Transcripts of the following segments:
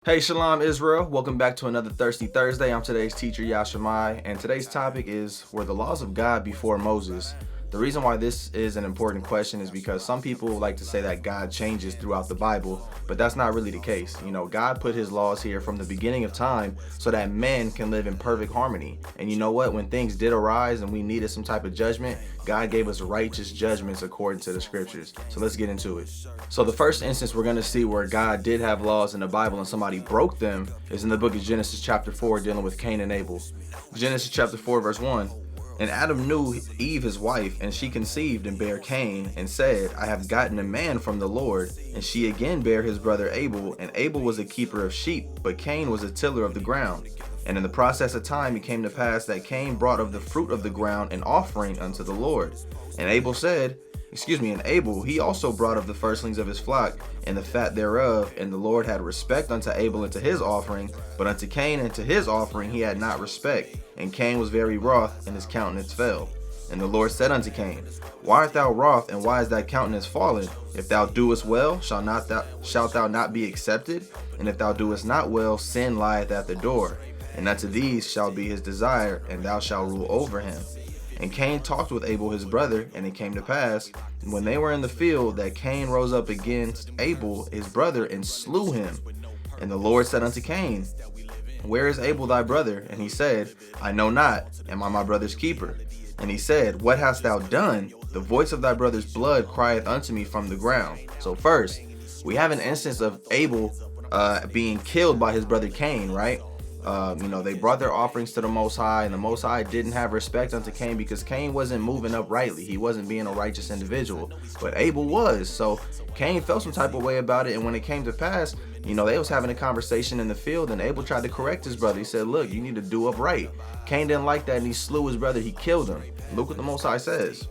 Hey, Shalom Israel. Welcome back to another Thirsty Thursday. I'm today's teacher, Yashimai, and today's topic is, were the laws of God before Moses? The reason why this is an important question is because some people like to say that God changes throughout the Bible, but that's not really the case. You know, God put his laws here from the beginning of time so that men can live in perfect harmony. And you know what? When things did arise and we needed some type of judgment, God gave us righteous judgments according to the scriptures. So let's get into it. So the first instance we're going to see where God did have laws in the Bible and somebody broke them is in the book of Genesis chapter 4, dealing with Cain and Abel. Genesis chapter 4 verse 1. And Adam knew Eve his wife, and she conceived and bare Cain, and said, I have gotten a man from the Lord. And she again bare his brother Abel, and Abel was a keeper of sheep, but Cain was a tiller of the ground. And in the process of time it came to pass that Cain brought of the fruit of the ground an offering unto the Lord. And Abel he also brought of the firstlings of his flock, and the fat thereof, and the Lord had respect unto Abel and to his offering, but unto Cain and to his offering he had not respect. And Cain was very wroth, and his countenance fell. And the Lord said unto Cain, Why art thou wroth, and why is thy countenance fallen? If thou doest well, shalt thou not be accepted? And if thou doest not well, sin lieth at the door. And unto these shall be his desire, and thou shalt rule over him. And Cain talked with Abel his brother, and it came to pass, when they were in the field, that Cain rose up against Abel his brother, and slew him. And the Lord said unto Cain, Where is Abel thy brother? And he said, I know not, am I my brother's keeper? And he said, What hast thou done? The voice of thy brother's blood crieth unto me from the ground. So first, we have an instance of Abel being killed by his brother Cain, right? They brought their offerings to the Most High, and the Most High didn't have respect unto Cain because Cain wasn't moving uprightly. He wasn't being a righteous individual, but Abel was. So Cain felt some type of way about it, and when it came to pass, they was having a conversation in the field, and Abel tried to correct his brother. He said, look, you need to do upright. Cain didn't like that, and he slew his brother. He killed him. Look what the Most High says.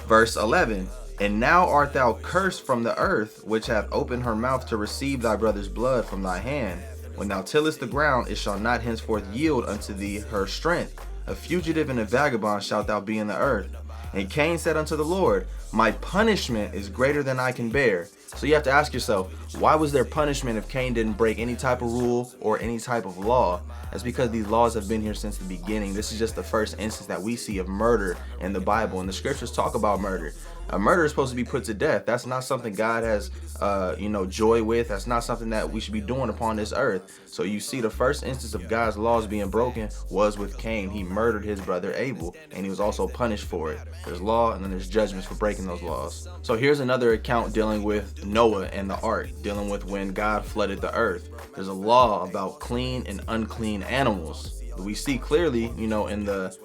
Verse 11. And now art thou cursed from the earth, which hath opened her mouth to receive thy brother's blood from thy hand. When thou tillest the ground, it shall not henceforth yield unto thee her strength. A fugitive and a vagabond shalt thou be in the earth. And Cain said unto the Lord, My punishment is greater than I can bear. So you have to ask yourself, why was there punishment if Cain didn't break any type of rule or any type of law? That's because these laws have been here since the beginning. This is just the first instance that we see of murder in the Bible, and the scriptures talk about murder. A murder is supposed to be put to death. That's not something God has joy with. That's not something that we should be doing upon this earth. So you see the first instance of God's laws being broken was with Cain. He murdered his brother Abel, and he was also punished for it. There's law, and then there's judgments for breaking those laws. So here's another account dealing with Noah and the ark, dealing with when God flooded the earth. There's a law about clean and unclean animals. We see clearly, in the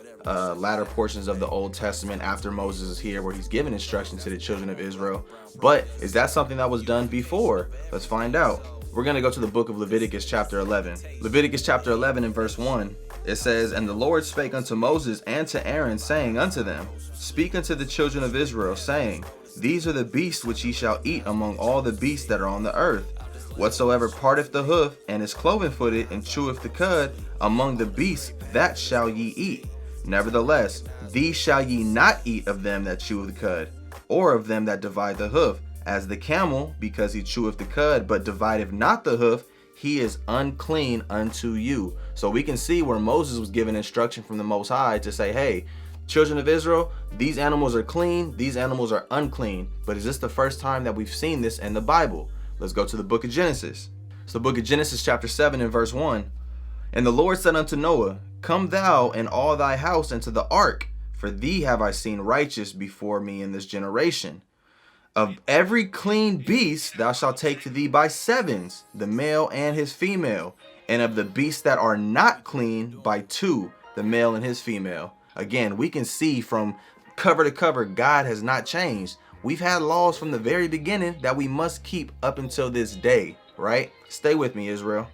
latter portions of the Old Testament after Moses is here, where he's giving instruction to the children of Israel. But is that something that was done before? Let's find out. We're going to go to the book of Leviticus chapter 11. Leviticus chapter 11 and verse 1. It says, And the Lord spake unto Moses and to Aaron, saying unto them, Speak unto the children of Israel, saying, These are the beasts which ye shall eat among all the beasts that are on the earth. Whatsoever parteth the hoof, and is cloven-footed, and cheweth the cud, among the beasts, that shall ye eat. Nevertheless, these shall ye not eat of them that chew the cud, or of them that divide the hoof, as the camel, because he cheweth the cud, but divideth not the hoof, he is unclean unto you. So we can see where Moses was given instruction from the Most High to say, hey, children of Israel, these animals are clean, these animals are unclean. But is this the first time that we've seen this in the Bible? Let's go to the book of Genesis. It's the book of Genesis chapter 7 and verse 1. And the Lord said unto Noah, Come thou and all thy house into the ark, for thee have I seen righteous before me in this generation. Of every clean beast thou shalt take to thee by sevens, the male and his female, and of the beasts that are not clean by two, the male and his female. Again, we can see from cover to cover, God has not changed. We've had laws from the very beginning that we must keep up until this day, right? Stay with me, Israel.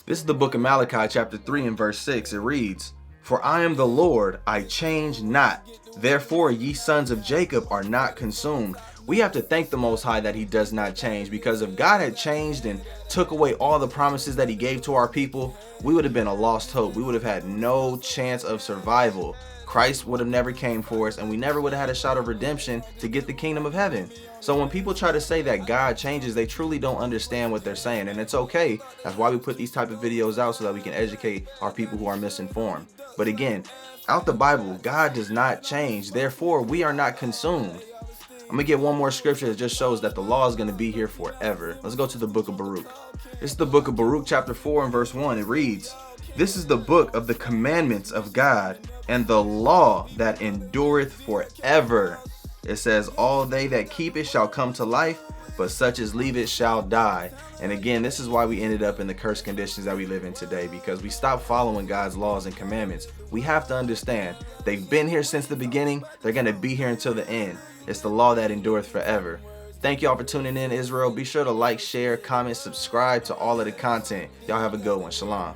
This is the book of Malachi chapter 3 and verse 6. It reads, For I am the Lord, I change not. Therefore ye sons of Jacob are not consumed. We have to thank the Most High that he does not change, because if God had changed and took away all the promises that he gave to our people, we would have been a lost hope. We would have had no chance of survival. Christ would have never came for us, and we never would have had a shot of redemption to get the kingdom of heaven. So when people try to say that God changes, they truly don't understand what they're saying, and it's okay. That's why we put these type of videos out, so that we can educate our people who are misinformed. But again, out the Bible, God does not change. Therefore, we are not consumed. I'm gonna get one more scripture that just shows that the law is gonna be here forever. Let's go to the book of Baruch. This is the book of Baruch, chapter 4 and verse 1. It reads, "This is the book of the commandments of God, and the law that endureth forever." It says, "All they that keep it shall come to life, but such as leave it shall die." And again, this is why we ended up in the cursed conditions that we live in today, because we stopped following God's laws and commandments. We have to understand, they've been here since the beginning. They're going to be here until the end. It's the law that endureth forever. Thank y'all for tuning in, Israel. Be sure to like, share, comment, subscribe to all of the content. Y'all have a good one. Shalom.